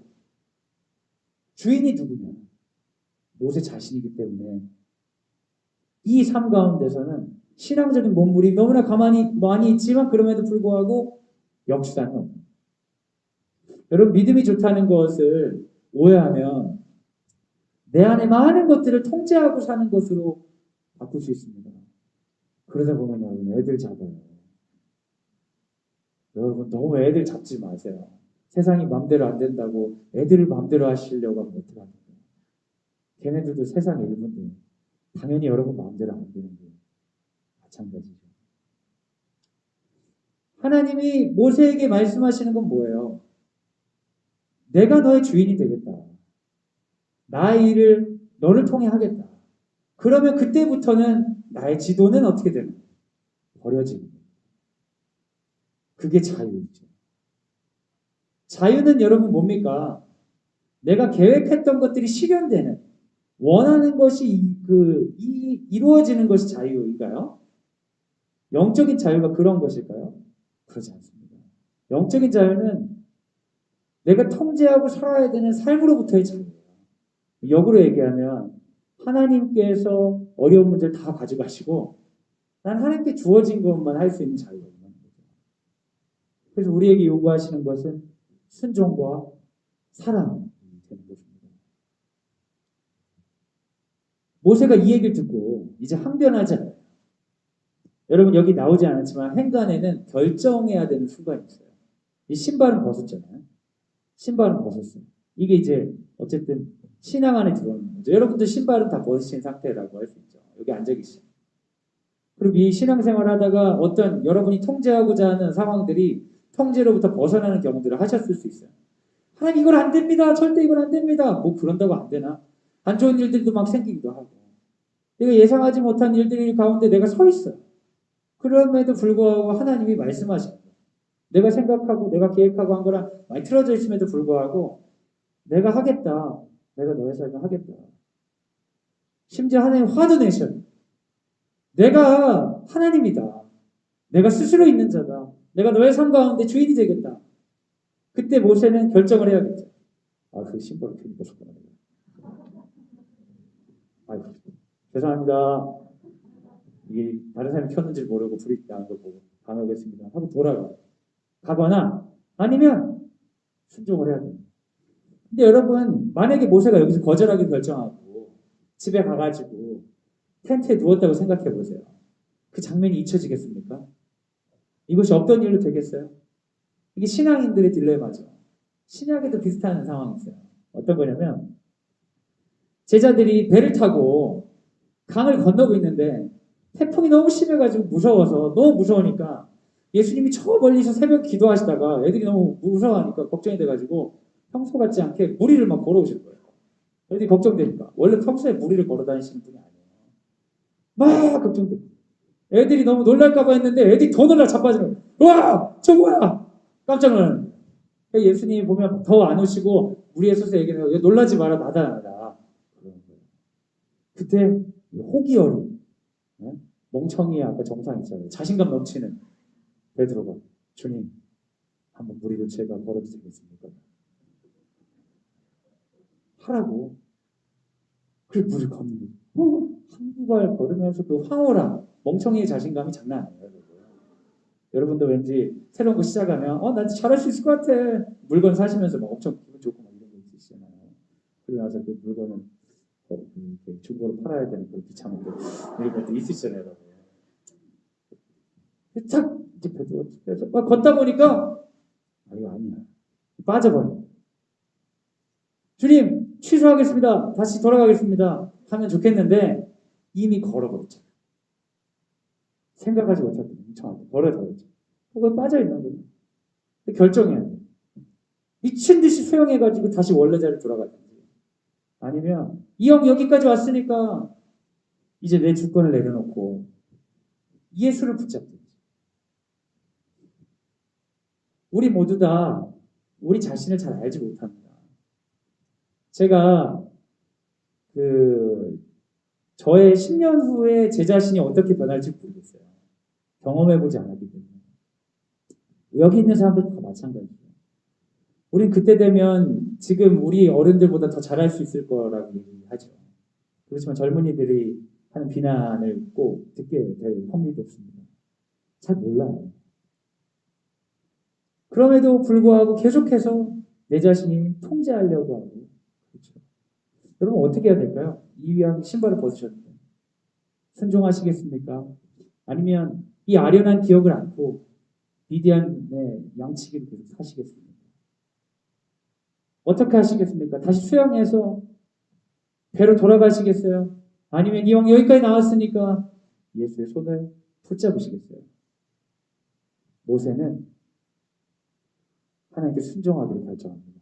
주인이 누구냐? 모세 자신이기 때문에 이 삶 가운데서는 신앙적인 몸부림 너무나 가만히 많이 있지만 그럼에도 불구하고 역수단은 없는. 여러분 믿음이 좋다는 것을 오해하면 내 안에 많은 것들을 통제하고 사는 것으로 바꿀 수 있습니다. 그러다 보면 여러분 애들 잡아요. 여러분 너무 애들 잡지 마세요. 세상이 맘대로 안 된다고 애들을 맘대로 하시려고 하면 어떡합니까? 걔네들도 세상의 일부인데 당연히 여러분 마음대로 안 되는 게 마찬가지죠. 하나님이 모세에게 말씀하시는 건 뭐예요? 내가 너의 주인이 되겠다. 나의 일을 너를 통해 하겠다. 그러면 그때부터는 나의 지도는 어떻게 되는 거예요? 버려지는 거예요. 그게 자유이죠. 자유는 여러분 뭡니까? 내가 계획했던 것들이 실현되는 원하는 것이 이루어지는 것이 자유인가요? 영적인 자유가 그런 것일까요? 그렇지 않습니다. 영적인 자유는 내가 통제하고 살아야 되는 삶으로부터의 자유예요. 역으로 얘기하면 하나님께서 어려운 문제를 다 가져가시고 난 하나님께 주어진 것만 할 수 있는 자유가 있는 거죠. 그래서 우리에게 요구하시는 것은 순종과 사랑이 되는 것입니다. 모세가 이 얘기를 듣고 이제 항변하지 않아요. 여러분 여기 나오지 않았지만 행간에는 결정해야 되는 순간이 있어요. 이 신발은 벗었잖아요. 신발은 벗었어요. 이게 이제 어쨌든 신앙 안에 들어오는 거죠. 여러분들 신발은 다 벗으신 상태라고 할 수 있죠. 여기 앉아 계시죠. 그리고 이 신앙생활 하다가 어떤 여러분이 통제하고자 하는 상황들이 통제로부터 벗어나는 경험들을 하셨을 수 있어요. 하나님 이건 안 됩니다. 절대 이건 안 됩니다. 뭐 그런다고 안 되나? 안 좋은 일들도 막 생기기도 하고. 내가 예상하지 못한 일들 가운데 내가 서 있어요. 그럼에도 불구하고 하나님이 말씀하시는 거예요. 내가 생각하고 내가 계획하고 한 거랑 많이 틀어져 있음에도 불구하고 내가 하겠다. 내가 너의 삶을 하겠다. 심지어 하나님 화도 내셔요. 내가 하나님이다. 내가 스스로 있는 자다. 내가 너의 삶 가운데 주인이 되겠다. 그때 모세는 결정을 해야겠죠. 아, 그 신발을 괜히 벗었구나. 아이고, 죄송합니다. 이게 다른 사람이 켰는지 모르고 불이 나는 걸 보고 방어하겠습니다. 하고 돌아가. 가거나 아니면 순종을 해야 됩니다. 근데 여러분 만약에 모세가 여기서 거절하기 결정하고 집에 가가지고 텐트에 누웠다고 생각해 보세요. 그 장면이 잊혀지겠습니까? 이것이 없던 일로 되겠어요? 이게 신앙인들의 딜레마죠. 신약에도 비슷한 상황이 있어요. 어떤 거냐면 제자들이 배를 타고 강을 건너고 있는데 태풍이 너무 심해가지고 무서워서 너무 무서우니까 예수님이 저 멀리서 새벽 기도하시다가 애들이 너무 무서워하니까 걱정이 돼가지고 평소 같지 않게 무리를 막 걸어오실 거예요. 애들이 걱정되니까. 원래 평소에 무리를 걸어 다니시는 분이 아니에요. 막 걱정돼. 애들이 너무 놀랄까봐 했는데 애들이 더 놀라 자빠지는 거예요. 와! 저 뭐야! 깜짝 놀라는 거예요. 예수님이 보면 더 안 오시고 무리에 서서 얘기해요. 놀라지 마라, 나다, 나다. 그때 호기어린 멍청이 아까 정상 있잖아요. 자신감 넘치는 베드로가 주님 한번 무리를 제가 걸어도 되겠습니까? 하라고. 그 물을 걷는 한두 발 걸으면서 그 황홀함 멍청이의 자신감이 장난 아니에요. 여러분. 여러분도 왠지 새로운 거 시작하면 난 잘할 수 있을 것 같아. 물건 사시면서 막 엄청 기분 좋고 막 이런 거 있으시잖아요. 그러고 나서 그 물건은 중고로 팔아야 되는 그런 비참한 거 이런 것도 있으시잖아요. 여러분. 탁 이제 그래서 막 걷다 보니까 이거 아니야. 빠져버려. 주님 취소하겠습니다. 다시 돌아가겠습니다. 하면 좋겠는데 이미 걸어버렸잖아요. 생각하지 못했던 멍청하게 버려버렸죠. 그걸 빠져있는 거예요. 결정해야 돼요. 미친 듯이 수영해가지고 다시 원래 자리로 돌아가든지 아니면 이 형 여기까지 왔으니까 이제 내 주권을 내려놓고 예수를 붙잡든지. 우리 모두 다 우리 자신을 잘 알지 못합니다. 제가 저의 10년 후에 제 자신이 어떻게 변할지 모르겠어요. 경험해보지 않았기 때문에. 여기 있는 사람들도 다 마찬가지예요. 우린 그때 되면 지금 우리 어른들보다 더 잘할 수 있을 거라고 얘기하죠. 그렇지만 젊은이들이 하는 비난을 꼭 듣게 될 확률도 없습니다. 잘 몰라요. 그럼에도 불구하고 계속해서 내 자신이 통제하려고 하고, 그렇죠. 여러분 어떻게 해야 될까요? 이왕 신발을 벗으셨는데 순종하시겠습니까? 아니면 이 아련한 기억을 안고 위대한 양치기를 계속 사시겠습니까? 어떻게 하시겠습니까? 다시 수영해서 배로 돌아가시겠어요? 아니면 이왕 여기까지 나왔으니까 예수의 손을 붙잡으시겠어요? 모세는 하나님께 순종하기로 결정합니다.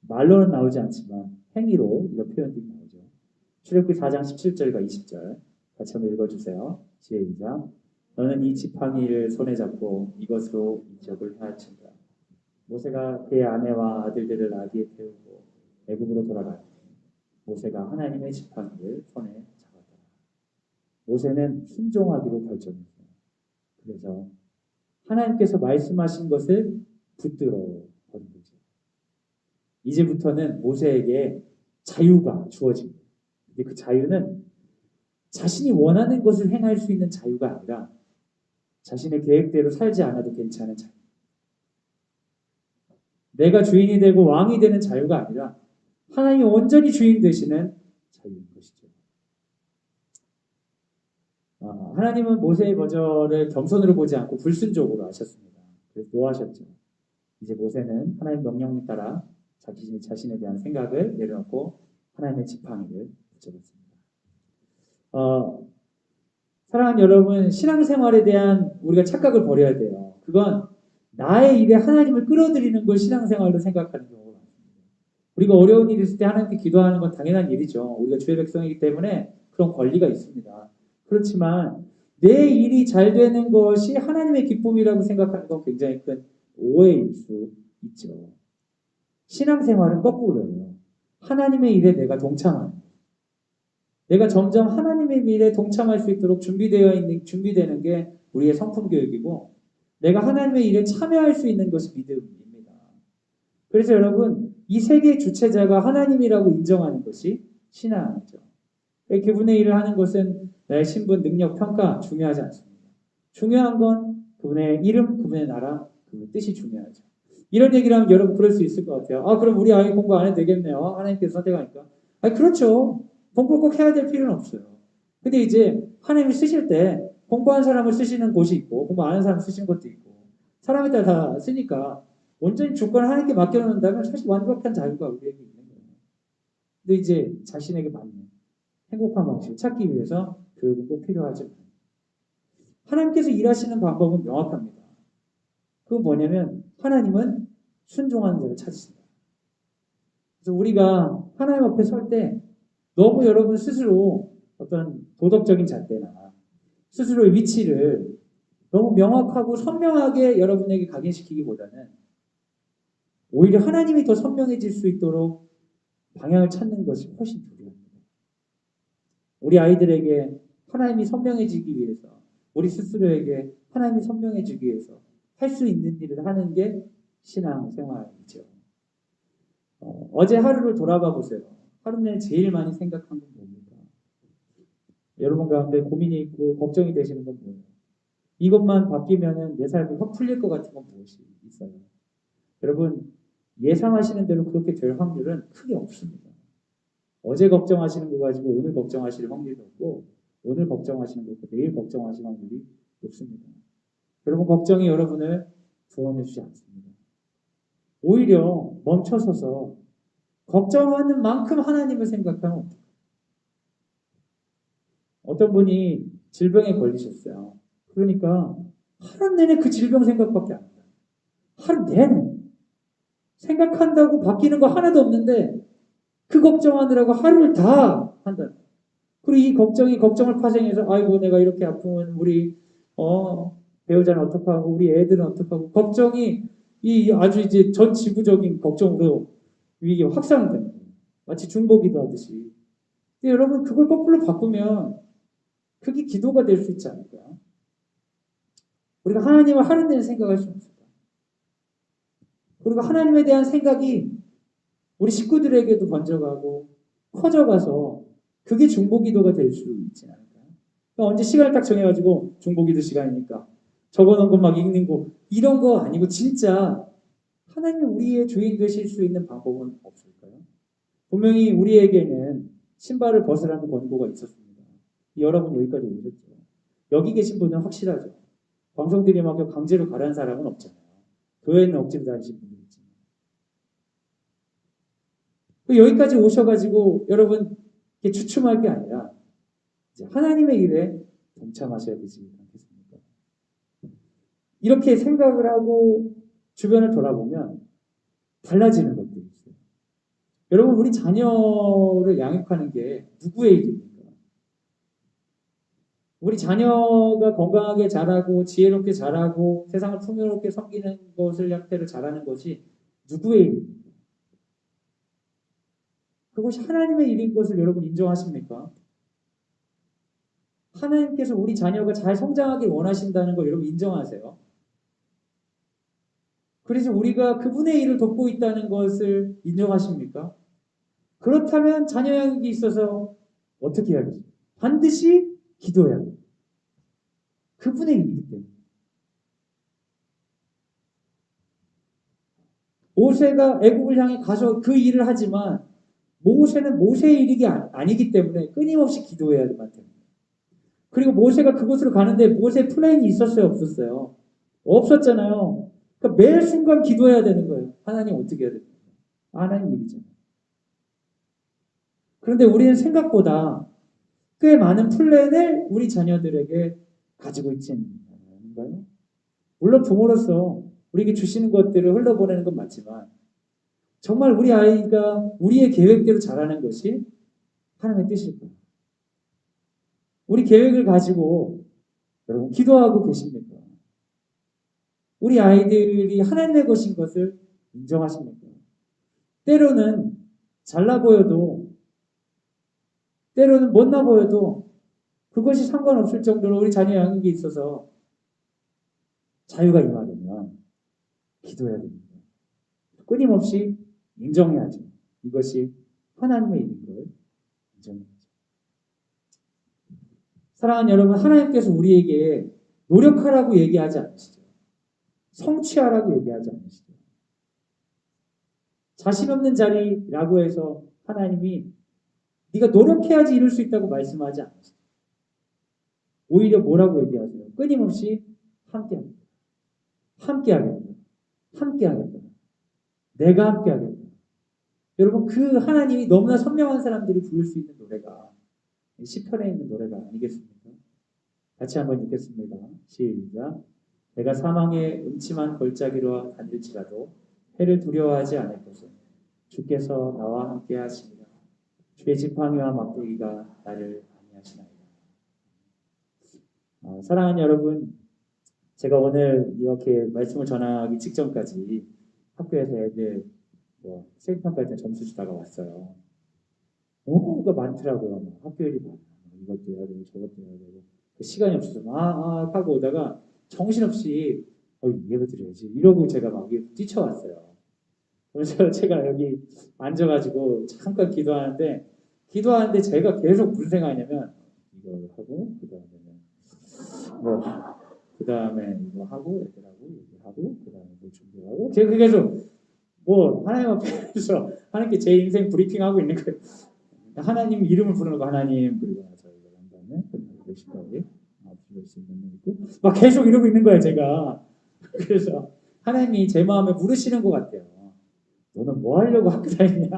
말로는 나오지 않지만 행위로 이런 표현들이 나오죠. 출애굽기 4장 17절과 20절 같이 한번 읽어주세요. 시작. 너는 이 지팡이를 손에 잡고 이것으로 이적을 헤아친다. 모세가 그의 아내와 아들들을 나귀에 태우고 애굽으로 돌아가니 모세가 하나님의 지팡이를 손에 잡았다. 모세는 순종하기로 결정했어요. 그래서 하나님께서 말씀하신 것을 붙들어 버린 거죠. 이제부터는 모세에게 자유가 주어집니다. 근데 그 자유는 자신이 원하는 것을 행할 수 있는 자유가 아니라 자신의 계획대로 살지 않아도 괜찮은 자유. 내가 주인이 되고 왕이 되는 자유가 아니라 하나님이 온전히 주인 되시는 자유인 것이죠. 하나님은 모세의 거절을 겸손으로 보지 않고 불순종으로 하셨습니다. 그래서 노하셨죠. 이제 모세는 하나님 명령에 따라 자신에 대한 생각을 내려놓고 하나님의 지팡이를 붙잡았습니다. 사랑하는 여러분, 신앙생활에 대한 우리가 착각을 버려야 돼요. 그건 나의 일에 하나님을 끌어들이는 걸 신앙생활로 생각하는 경우가 많습니다. 우리가 어려운 일이 있을 때 하나님께 기도하는 건 당연한 일이죠. 우리가 주의 백성이기 때문에 그런 권리가 있습니다. 그렇지만 내 일이 잘 되는 것이 하나님의 기쁨이라고 생각하는 건 굉장히 큰 오해일 수 있죠. 신앙생활은 거꾸로예요. 하나님의 일에 내가 동참하는 거예요. 내가 점점 하나님의 일에 동참할 수 있도록 준비되는 게 우리의 성품 교육이고, 내가 하나님의 일에 참여할 수 있는 것이 믿음입니다. 그래서 여러분, 이 세계의 주체자가 하나님이라고 인정하는 것이 신앙이죠. 그분의 일을 하는 것은 나의 신분, 능력, 평가 중요하지 않습니다. 중요한 건 그분의 이름, 그분의 나라, 그분의 뜻이 중요하죠. 이런 얘기를 하면 여러분 그럴 수 있을 것 같아요. 그럼 우리 아이 공부 안 해도 되겠네요. 하나님께서 선택하니까. 그렇죠. 공부를 꼭 해야 될 필요는 없어요. 근데 이제 하나님이 쓰실 때 공부한 사람을 쓰시는 곳이 있고 공부 안 하는 사람을 쓰시는 것도 있고 사람에 따라 다 쓰니까 온전히 주권을 하나님께 맡겨놓는다면 사실 완벽한 자유가 우리에게 있는 거예요. 근데 이제 자신에게 맞는 행복한 방식을 찾기 위해서 교육은 꼭 필요하죠. 하나님께서 일하시는 방법은 명확합니다. 그건 뭐냐면 하나님은 순종하는 자를 찾으신다. 그래서 우리가 하나님 앞에 설 때 너무 여러분 스스로 어떤 도덕적인 잣대나 스스로의 위치를 너무 명확하고 선명하게 여러분에게 각인시키기보다는 오히려 하나님이 더 선명해질 수 있도록 방향을 찾는 것이 훨씬 중요합니다. 우리 아이들에게 하나님이 선명해지기 위해서, 우리 스스로에게 하나님이 선명해지기 위해서 할 수 있는 일을 하는 게 신앙생활이죠. 어제 하루를 돌아봐 보세요. 하루 내에 제일 많이 생각한 건 뭡니까? 여러분 가운데 고민이 있고 걱정이 되시는 건 뭐예요? 이것만 바뀌면은 내 삶이 확 풀릴 것 같은 건 무엇이 있어요? 여러분 예상하시는 대로 그렇게 될 확률은 크게 없습니다. 어제 걱정하시는 거 가지고 오늘 걱정하실 확률이 없고 오늘 걱정하시는 것도 내일 걱정하실 확률이 높습니다. 여러분 걱정이 여러분을 구원해 주지 않습니다. 오히려 멈춰서서 걱정하는 만큼 하나님을 생각하면 어떡해요? 어떤 분이 질병에 걸리셨어요. 그러니까 하루 내내 그 질병 생각밖에 안 해요. 하루 내내 생각한다고 바뀌는 거 하나도 없는데 그 걱정하느라고 하루를 다 한다. 그리고 이 걱정을 파생해서 아이고 내가 이렇게 아프면 우리 배우자는 어떡하고 우리 애들은 어떡하고 걱정이 이 아주 이제 전 지구적인 걱정으로 이게 확산되는 거예요. 마치 중보기도 하듯이. 근데 여러분 그걸 거꾸로 바꾸면 그게 기도가 될 수 있지 않을까요? 우리가 하나님을 하는 데는 생각할 수 없을까? 그리고 하나님에 대한 생각이 우리 식구들에게도 번져가고 커져가서 그게 중보기도가 될 수 있지 않을까요? 그러니까 언제 시간을 딱 정해가지고 중보기도 시간이니까 적어놓은 거 막 읽는 거 이런 거 아니고 진짜 하나님 우리의 주인 되실 수 있는 방법은 없을까요? 분명히 우리에게는 신발을 벗으라는 권고가 있었습니다. 여러분 여기까지 오셨죠? 여기 계신 분은 확실하죠. 광성들이막교 강제로 가라는 사람은 없잖아요. 교회는 억지로 다니신 분들 있잖아요. 여기까지 오셔가지고 여러분 주춤할 게 아니라 이제 하나님의 일에 동참하셔야 되지 않겠습니까? 이렇게 생각을 하고 주변을 돌아보면 달라지는 것들이 있어요. 여러분 우리 자녀를 양육하는 게 누구의 일입니까? 우리 자녀가 건강하게 자라고 지혜롭게 자라고 세상을 풍요롭게 섬기는 것을 형태로 자라는 것이 누구의 일입니까? 그것이 하나님의 일인 것을 여러분 인정하십니까? 하나님께서 우리 자녀가 잘 성장하길 원하신다는 걸 여러분 인정하세요? 그래서 우리가 그분의 일을 돕고 있다는 것을 인정하십니까? 그렇다면 자녀 양육에 있어서 어떻게 해야겠어요? 반드시 기도해야 돼요. 그분의 일이기 때문에. 모세가 애국을 향해 가서 그 일을 하지만 모세는 모세의 일이 아니기 때문에 끊임없이 기도해야 됩니다. 그리고 모세가 그곳으로 가는데 모세 플랜이 있었어요? 없었어요? 없었잖아요. 그러니까 매 순간 기도해야 되는 거예요. 하나님 어떻게 해야 됩니까? 하나님 일이잖아요. 그런데 우리는 생각보다 꽤 많은 플랜을 우리 자녀들에게 가지고 있지는 않은가요? 물론 부모로서 우리에게 주시는 것들을 흘러보내는 건 맞지만 정말 우리 아이가 우리의 계획대로 자라는 것이 하나님의 뜻일까요? 우리 계획을 가지고 여러분 기도하고 계십니까? 우리 아이들이 하나님의 것인 것을 인정하십니까? 때로는 잘나 보여도 때로는 못나 보여도 그것이 상관없을 정도로 우리 자녀 양육에 있어서 자유가 임하려면 기도해야 됩니다. 끊임없이 인정해야죠. 이것이 하나님의 일인 걸 인정해야죠. 사랑하는 여러분, 하나님께서 우리에게 노력하라고 얘기하지 않으시죠. 성취하라고 얘기하지 않으시죠. 자신 없는 자리라고 해서 하나님이 네가 노력해야지 이룰 수 있다고 말씀하지 않으시죠. 오히려 뭐라고 얘기하세요? 끊임없이 함께하겠다. 함께하겠다. 함께하겠다. 내가 함께하겠다. 여러분 그 하나님이 너무나 선명한 사람들이 부를 수 있는 노래가 시편에 있는 노래가 아니겠습니까? 같이 한번 읽겠습니다. 시작. 내가 사망의 음침한 골짜기로 다닐지라도 해를 두려워하지 않을 것은 주께서 나와 함께 하시니라. 주의 지팡이와 막대기가 나를 안위하시나이다. 사랑하는 여러분, 제가 오늘 이렇게 말씀을 전하기 직전까지 학교에서 애들 수행평가할 때 점수 주다가 왔어요. 너무가 많더라고요. 학교 일이 많아. 이것도 해야 되고 저것도 해야 되고 시간이 없어서 막 하고 오다가 정신없이 예배 드려야지 이러고 제가 막 뛰쳐왔어요. 그래서 제가 여기 앉아가지고 잠깐 기도하는데 제가 계속 무슨 생각이냐면 이거 하고 그 다음에 이거 하고 애들하고 얘기하고 그 다음에 뭐 준비하고 제가 계속 하나님 앞에서 하나님께 제 인생 브리핑하고 있는 거예요. 하나님 이름을 부르는 거 하나님 그리고 나서 이거 한 다음에 몇 시까지 막 계속 이러고 있는 거예요 제가. 그래서 하나님이 제 마음에 물으시는 것 같아요. 너는 뭐 하려고 학교 다니냐?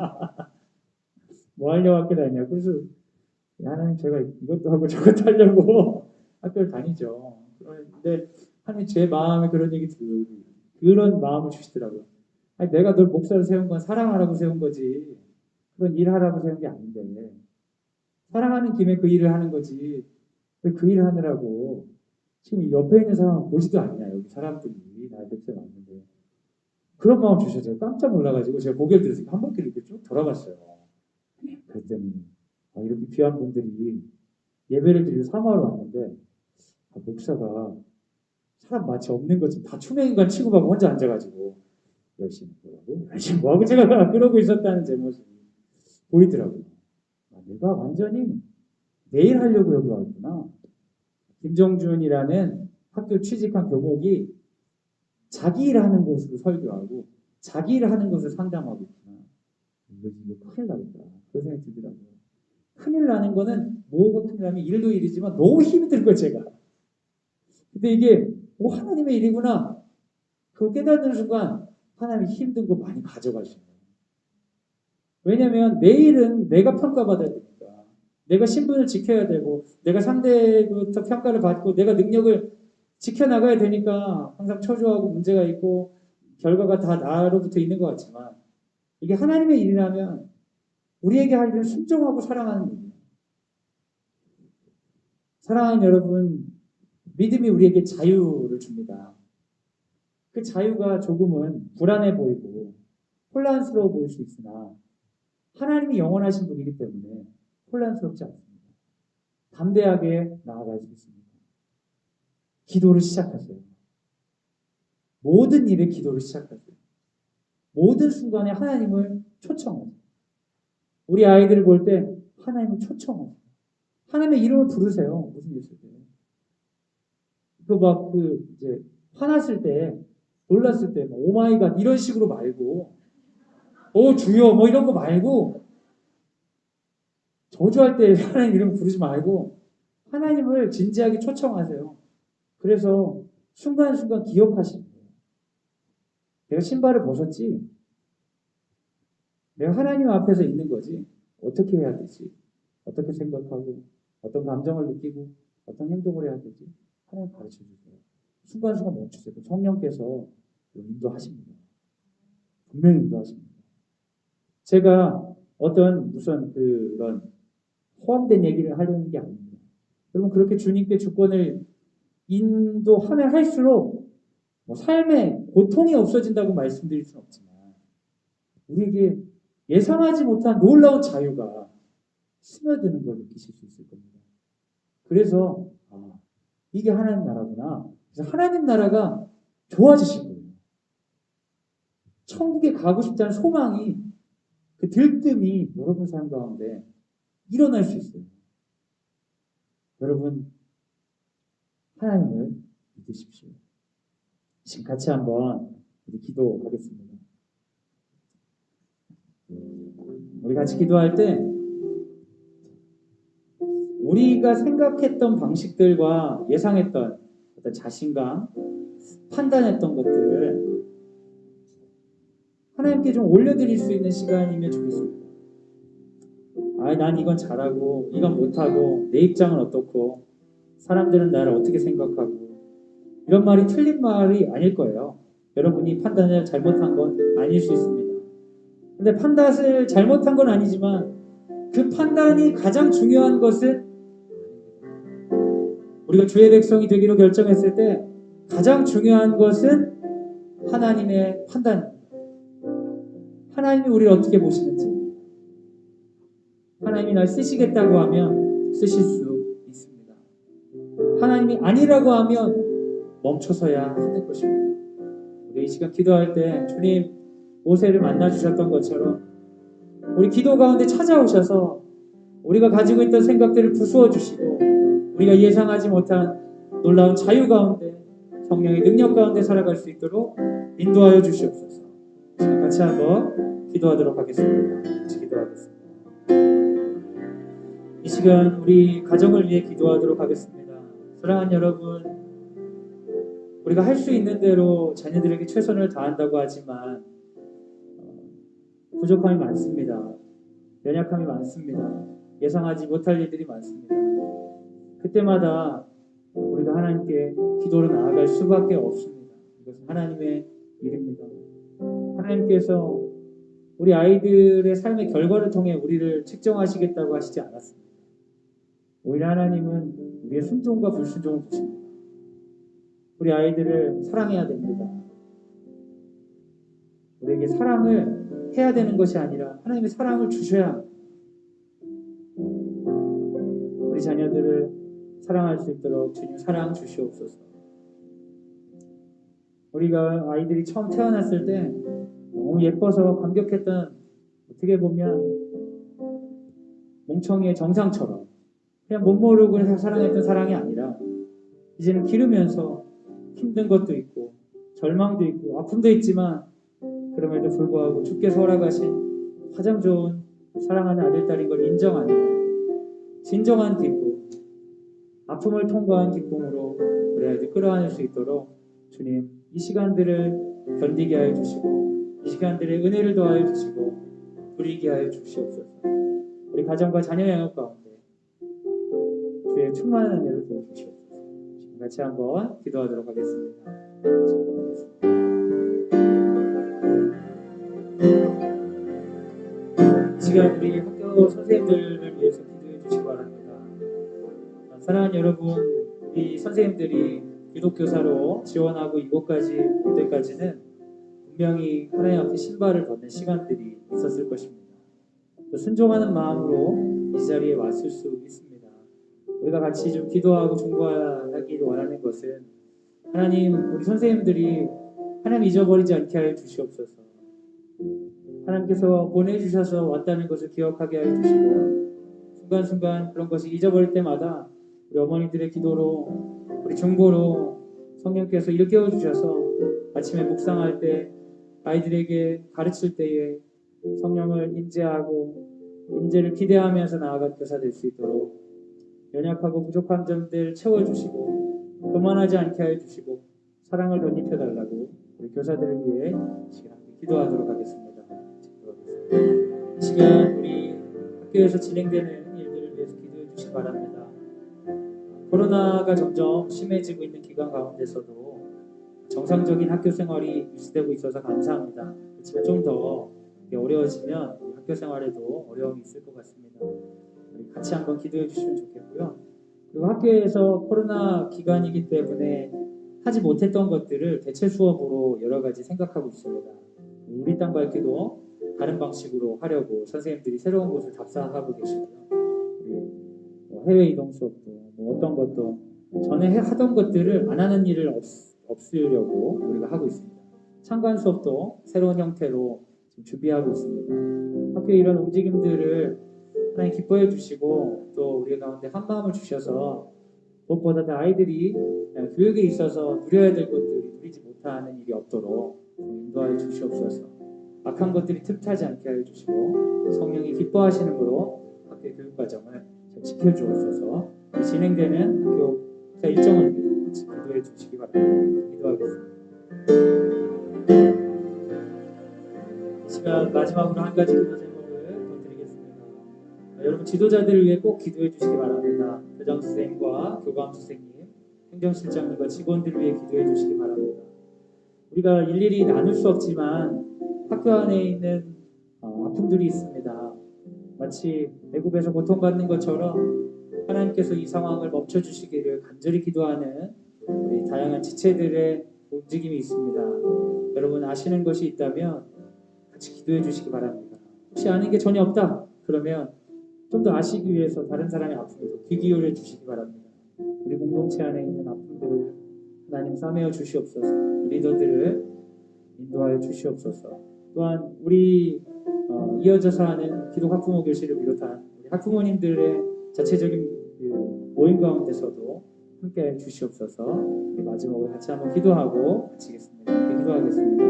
뭐 하려고 학교 다니냐? 그래서 하나님 제가 이것도 하고 저것도 하려고 학교를 다니죠. 그런데 하나님 제 마음에 그런 마음을 주시더라고요. 아니, 내가 널 목사로 세운 건 사랑하라고 세운 거지 그런 일하라고 세운 게 아닌데 사랑하는 김에 그 일을 하는 거지 왜 그 일을 하느라고 지금 옆에 있는 사람은 보지도 않냐 여기 사람들이 나의 백성 왔는데 그런 마음 주셔서 깜짝 놀라가지고 제가 고개를 들어서 한 바퀴 이렇게 쭉 돌아봤어요. 그랬더니 이렇게 귀한 분들이 예배를 드리고 사모하러 왔는데 목사가 사람 마치 없는 것처럼 다 투명인간 취급하고 혼자 앉아가지고 열심히 뭐라고? 열심히 뭐하고 제가 그러고 있었다는 제 모습이 보이더라고요. 내가 완전히 내일 하려고 여기 왔구나. 김정준이라는 학교 취직한 교목이 자기 일하는 곳으로 설교하고 자기 일하는 곳을 상담하고 있구나. 이거 큰일 나겠다. 그런 생각이 들더라고요. 큰일 나는 거는 뭐가 큰일 나면 일도 일이지만 너무 힘이 들 거예요, 제가. 근데 이게 하나님의 일이구나. 그걸 깨닫는 순간 하나님이 힘든 거 많이 가져가시는 거예요. 왜냐하면 내일은 내가 평가받아야 되니까. 내가 신분을 지켜야 되고 내가 상대부터 평가를 받고 내가 능력을 지켜나가야 되니까 항상 초조하고 문제가 있고 결과가 다 나로부터 있는 것 같지만 이게 하나님의 일이라면 우리에게 할 일은 순종하고 사랑하는 일이에요. 사랑하는 여러분, 믿음이 우리에게 자유를 줍니다. 그 자유가 조금은 불안해 보이고 혼란스러워 보일 수 있으나 하나님이 영원하신 분이기 때문에 혼란스럽지 않습니다. 담대하게 나아갈 수 있습니다. 기도를 시작하세요. 모든 일에 기도를 시작하세요. 모든 순간에 하나님을 초청하세요. 우리 아이들을 볼 때 하나님을 초청하세요. 하나님의 이름을 부르세요. 무슨 일 있을 때. 이제 화났을 때, 놀랐을 때, 오마이갓 이런 식으로 말고, 주여 뭐 이런 거 말고, 저주할 때 하나님 이름 부르지 말고 하나님을 진지하게 초청하세요. 그래서 순간순간 기억하시는 거예요. 내가 신발을 벗었지. 내가 하나님 앞에서 있는 거지. 어떻게 해야 되지? 어떻게 생각하고 어떤 감정을 느끼고 어떤 행동을 해야 되지? 하나님 가르쳐 주세요. 순간순간 멈추세요. 성령께서 인도하십니다. 분명히 인도하십니다. 제가 어떤 무슨 그런 포함된 얘기를 하려는 게 아닙니다. 여러분 그렇게 주님께 주권을 인도하면 할수록 삶에 고통이 없어진다고 말씀드릴 수는 없지만 우리에게 예상하지 못한 놀라운 자유가 스며드는 걸 느끼실 수 있을 겁니다. 그래서 이게 하나님 나라구나. 그래서 하나님 나라가 좋아지실 거예요. 천국에 가고 싶다는 소망이 그 들뜸이 여러분 삶 가운데 일어날 수 있어요. 여러분 하나님을 믿으십시오. 지금 같이 한번 기도하겠습니다. 우리 같이 기도할 때 우리가 생각했던 방식들과 예상했던 어떤 자신감, 판단했던 것들을 하나님께 좀 올려드릴 수 있는 시간이면 좋겠습니다. 난 이건 잘하고 이건 못하고 내 입장은 어떻고 사람들은 나를 어떻게 생각하고 이런 말이 틀린 말이 아닐 거예요. 여러분이 판단을 잘못한 건 아닐 수 있습니다. 근데 판단을 잘못한 건 아니지만 그 판단이 가장 중요한 것은 우리가 주의 백성이 되기로 결정했을 때 가장 중요한 것은 하나님의 판단입니다. 하나님이 우리를 어떻게 보시는지 하나님이 날 쓰시겠다고 하면 쓰실 수 있습니다. 하나님이 아니라고 하면 멈춰서야 하는 것입니다. 우리 이 시간 기도할 때 주님 모세를 만나주셨던 것처럼 우리 기도 가운데 찾아오셔서 우리가 가지고 있던 생각들을 부수어 주시고 우리가 예상하지 못한 놀라운 자유 가운데 성령의 능력 가운데 살아갈 수 있도록 인도하여 주시옵소서. 같이 한번 기도하도록 하겠습니다. 같이 기도하겠습니다. 이 시간 우리 가정을 위해 기도하도록 하겠습니다. 사랑하는 여러분, 우리가 할 수 있는 대로 자녀들에게 최선을 다한다고 하지만 부족함이 많습니다. 연약함이 많습니다. 예상하지 못할 일들이 많습니다. 그때마다 우리가 하나님께 기도로 나아갈 수밖에 없습니다. 이것은 하나님의 일입니다. 하나님께서 우리 아이들의 삶의 결과를 통해 우리를 측정하시겠다고 하시지 않았습니다. 오히려 하나님은 우리의 순종과 불순종을 보십니다. 우리 아이들을 사랑해야 됩니다. 우리에게 사랑을 해야 되는 것이 아니라 하나님의 사랑을 주셔야 합니다. 자녀들을 사랑할 수 있도록 주님 사랑 주시옵소서. 우리가 아이들이 처음 태어났을 때 너무 예뻐서 감격했던, 어떻게 보면 멍청이의 정상처럼 그냥 못 모르고 사랑했던 사랑이 아니라 이제는 기르면서 힘든 것도 있고 절망도 있고 아픔도 있지만 그럼에도 불구하고 주께서 허락하신 가장 좋은 사랑하는 아들, 딸인 걸 인정하는 진정한 기쁨, 아픔을 통과한 기쁨으로 우리 아이들 끌어안을 수 있도록 주님 이 시간들을 견디게 하여 주시고 이 시간들에 은혜를 더하여 주시고 누리게 하여 주시옵소서. 우리 가정과 자녀 양육 가운데 주의 충만한 은혜를 부어 주시옵소서. 같이 한번 기도하도록 하겠습니다. 이 시간 우리 학교 선생님들을 위해서 기도해 주시기 바랍니다. 사랑하는 여러분, 우리 선생님들이 기독교사로 지원하고 이곳까지 올 때까지는 분명히 하나님 앞에 신발을 벗는 시간들이 있었을 것입니다. 또 순종하는 마음으로 이 자리에 왔을 수 있습니다. 우리가 같이 좀 기도하고 중보하기를 원하는 것은 하나님, 우리 선생님들이 하나님 잊어버리지 않게 하여 주시옵소서. 하나님께서 보내주셔서 왔다는 것을 기억하게 하여 주시고 순간순간 그런 것이 잊어버릴 때마다 우리 어머니들의 기도로 우리 중보로 성령께서 일깨워 주셔서 아침에 묵상할 때 아이들에게 가르칠 때에 성령을 인지하고 인재를 기대하면서 나아가 교사 될 수 있도록 연약하고 부족한 점들 채워주시고 교만하지 않게 하여 주시고 사랑을 덧입혀달라고 우리 교사들을 위해 시간 기도하도록 하겠습니다. 이 시간 우리 학교에서 진행되는 일들을 위해서 기도해 주시기 바랍니다. 코로나가 점점 심해지고 있는 기간 가운데서도 정상적인 학교 생활이 유지되고 있어서 감사합니다. 그렇지만 좀 더 어려워지면 학교 생활에도 어려움이 있을 것 같습니다. 우리 같이 한번 기도해 주시면 좋겠고요. 그리고 학교에서 코로나 기간이기 때문에 하지 못했던 것들을 대체 수업으로 여러 가지 생각하고 있습니다. 우리 땅 밝기도 다른 방식으로 하려고 선생님들이 새로운 곳을 답사하고 계시고요. 해외 이동 수업도 어떤 것도 전에 하던 것들을 안 하는 일을 없으려고 우리가 하고 있습니다. 창관 수업도 새로운 형태로 지금 준비하고 있습니다. 학교의 이런 움직임들을 하나님 기뻐해 주시고 또 우리 가운데 한 마음을 주셔서 무엇보다도 아이들이 교육에 있어서 누려야 될 것들이 누리지 못하는 일이 없도록 인도하여 주시옵소서. 악한 것들이 틈타지 않게 하여 주시고 성령이 기뻐하시는 거로 학교 교육 과정을 지켜주옵소서. 진행되는 학교 일정을 같이 기도해 주시기 바랍니다. 기도하겠습니다. 이 시간 마지막으로 한 가지 기도 제목을 더 드리겠습니다. 여러분 지도자들을 위해 꼭 기도해 주시기 바랍니다. 교장 선생님과 교감 선생님, 행정실장님과 직원들을 위해 기도해 주시기 바랍니다. 우리가 일일이 나눌 수 없지만 학교 안에 있는 아픔들이 있습니다. 마치 애굽에서 고통받는 것처럼 하나님께서 이 상황을 멈춰주시기를 간절히 기도하는 우리 다양한 지체들의 움직임이 있습니다. 여러분 아시는 것이 있다면 같이 기도해 주시기 바랍니다. 혹시 아는 게 전혀 없다? 그러면 좀 더 아시기 위해서 다른 사람의 아픔에도 귀 기울여 주시기 바랍니다. 우리 공동체 안에 있는 아픔들을 하나님 싸매어 주시옵소서. 리더들을 인도하여 주시옵소서. 또한 우리 이어져서 하는 기독 학부모 교실을 비롯한 우리 학부모님들의 자체적인 모임 가운데서도 함께 주시옵소서. 우리 마지막으로 같이 한번 기도하고 마치겠습니다. 함께 기도하겠습니다.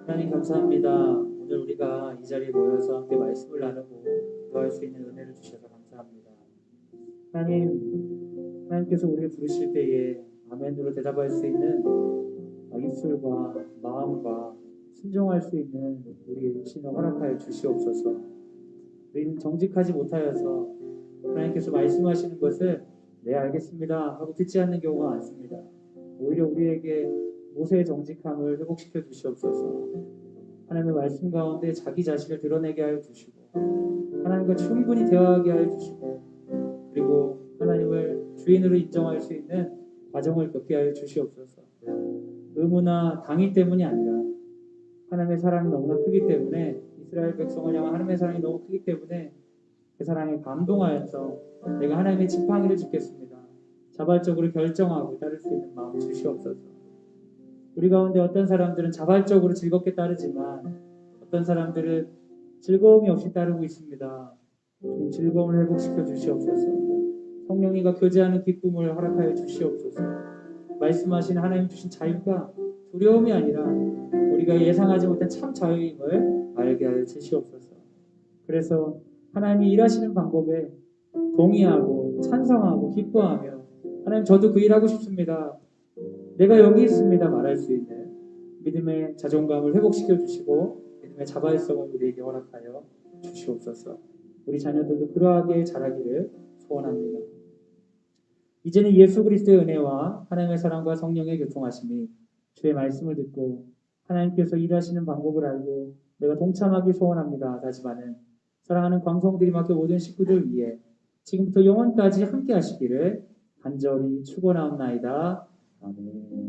하나님 감사합니다. 오늘 우리가 이 자리에 모여서 함께 말씀을 나누고 기도할 수 있는 은혜를 주셔서 감사합니다. 하나님께서 우리를 부르실 때에 아멘으로 대답할 수 있는 입술과 마음과 순종할 수 있는 우리의 신을 허락하여 주시옵소서. 우리는 정직하지 못하여서 하나님께서 말씀하시는 것을 네 알겠습니다 하고 듣지 않는 경우가 많습니다. 오히려 우리에게 모세의 정직함을 회복시켜 주시옵소서. 하나님의 말씀 가운데 자기 자신을 드러내게 하여 주시고 하나님과 충분히 대화하게 하여 주시고 그리고 하나님을 주인으로 인정할 수 있는 과정을 겪게 하여 주시옵소서. 의무나 당위 때문이 아니라 하나님의 사랑이 너무나 크기 때문에 이스라엘 백성을 향한 하나님의 사랑이 너무 크기 때문에 그 사랑에 감동하여서 내가 하나님의 지팡이를 짓겠습니다. 자발적으로 결정하고 따를 수 있는 마음 주시옵소서. 우리 가운데 어떤 사람들은 자발적으로 즐겁게 따르지만 어떤 사람들은 즐거움이 없이 따르고 있습니다. 주님, 즐거움을 회복시켜 주시옵소서. 성령님과 교제하는 기쁨을 허락하여 주시옵소서. 말씀하신 하나님 주신 자유가 두려움이 아니라 우리가 예상하지 못한 참 자유임을 알게 하여 주시옵소서. 그래서 하나님이 일하시는 방법에 동의하고 찬성하고 기뻐하며 하나님 저도 그 일하고 싶습니다. 내가 여기 있습니다. 말할 수 있는 믿음의 자존감을 회복시켜 주시고 믿음의 자발성을 우리에게 허락하여 주시옵소서. 우리 자녀들도 그러하게 자라기를 소원합니다. 이제는 예수 그리스도의 은혜와 하나님의 사랑과 성령의 교통하심이 주의 말씀을 듣고 하나님께서 일하시는 방법을 알고 내가 동참하기 소원합니다. 다시마는 사랑하는 광성드림학교 모든 식구들 위해 지금부터 영원까지 함께 하시기를 간절히 축원하옵나이다. 아멘.